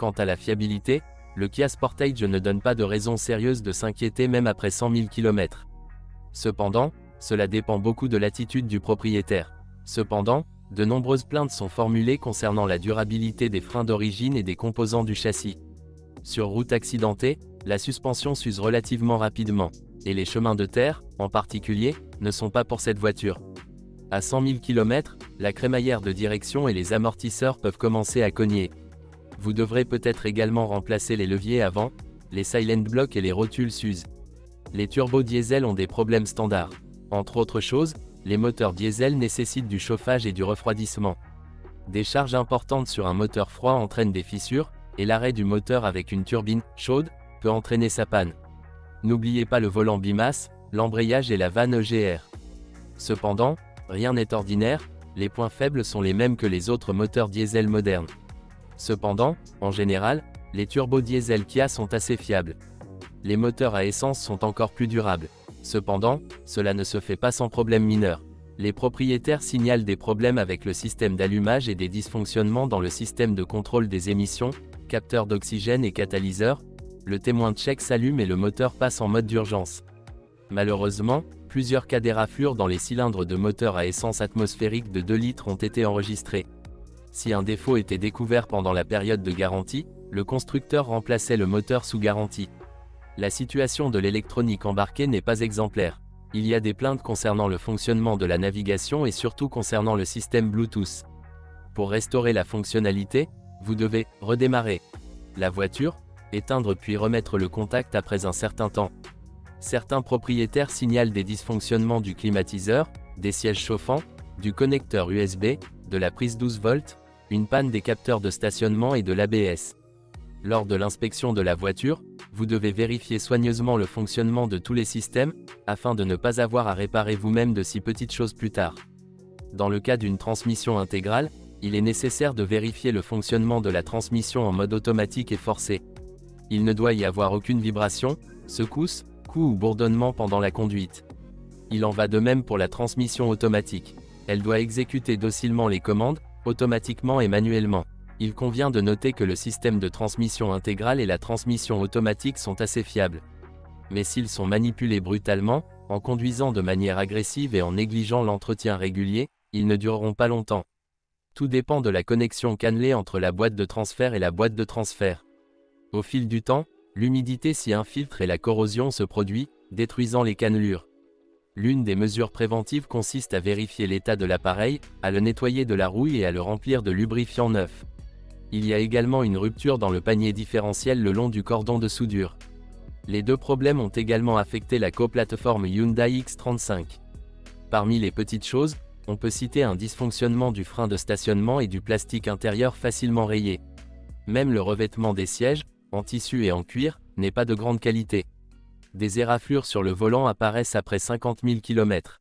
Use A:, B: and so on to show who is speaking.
A: Quant à la fiabilité, le Kia Sportage ne donne pas de raison sérieuse de s'inquiéter même après 100 000 km. Cependant, cela dépend beaucoup de l'attitude du propriétaire. Cependant, de nombreuses plaintes sont formulées concernant la durabilité des freins d'origine et des composants du châssis. Sur route accidentée, la suspension s'use relativement rapidement, et les chemins de terre, en particulier, ne sont pas pour cette voiture. À 100 000 km, la crémaillère de direction et les amortisseurs peuvent commencer à cogner. Vous devrez peut-être également remplacer les leviers avant, les silent blocks et les rotules s'usent. Les turbos diesel ont des problèmes standards. Entre autres choses, les moteurs diesel nécessitent du chauffage et du refroidissement. Des charges importantes sur un moteur froid entraînent des fissures, et l'arrêt du moteur avec une turbine chaude peut entraîner sa panne. N'oubliez pas le volant bimasse, l'embrayage et la vanne EGR. Cependant, rien n'est ordinaire, les points faibles sont les mêmes que les autres moteurs diesel modernes. Cependant, en général, les turbos diesel Kia sont assez fiables. Les moteurs à essence sont encore plus durables. Cependant, cela ne se fait pas sans problème mineur. Les propriétaires signalent des problèmes avec le système d'allumage et des dysfonctionnements dans le système de contrôle des émissions, capteurs d'oxygène et catalyseurs. Le témoin de check s'allume et le moteur passe en mode d'urgence. Malheureusement, plusieurs cas d'éraflure dans les cylindres de moteur à essence atmosphérique de 2 litres ont été enregistrés. Si un défaut était découvert pendant la période de garantie, le constructeur remplaçait le moteur sous garantie. La situation de l'électronique embarquée n'est pas exemplaire. Il y a des plaintes concernant le fonctionnement de la navigation et surtout concernant le système Bluetooth. Pour restaurer la fonctionnalité, vous devez redémarrer la voiture, éteindre puis remettre le contact après un certain temps. Certains propriétaires signalent des dysfonctionnements du climatiseur, des sièges chauffants, du connecteur USB, de la prise 12 volts, une panne des capteurs de stationnement et de l'ABS. Lors de l'inspection de la voiture, vous devez vérifier soigneusement le fonctionnement de tous les systèmes, afin de ne pas avoir à réparer vous-même de si petites choses plus tard. Dans le cas d'une transmission intégrale, il est nécessaire de vérifier le fonctionnement de la transmission en mode automatique et forcé. Il ne doit y avoir aucune vibration, secousse, coup ou bourdonnement pendant la conduite. Il en va de même pour la transmission automatique. Elle doit exécuter docilement les commandes, automatiquement et manuellement. Il convient de noter que le système de transmission intégrale et la transmission automatique sont assez fiables. Mais s'ils sont manipulés brutalement, en conduisant de manière agressive et en négligeant l'entretien régulier, ils ne dureront pas longtemps. Tout dépend de la connexion cannelée entre la boîte de transfert et la boîte de transfert. Au fil du temps, l'humidité s'y infiltre et la corrosion se produit, détruisant les cannelures. L'une des mesures préventives consiste à vérifier l'état de l'appareil, à le nettoyer de la rouille et à le remplir de lubrifiant neuf. Il y a également une rupture dans le panier différentiel le long du cordon de soudure. Les deux problèmes ont également affecté la coplateforme Hyundai X35. Parmi les petites choses, on peut citer un dysfonctionnement du frein de stationnement et du plastique intérieur facilement rayé. Même le revêtement des sièges, en tissu et en cuir, n'est pas de grande qualité. Des éraflures sur le volant apparaissent après 50 000 km.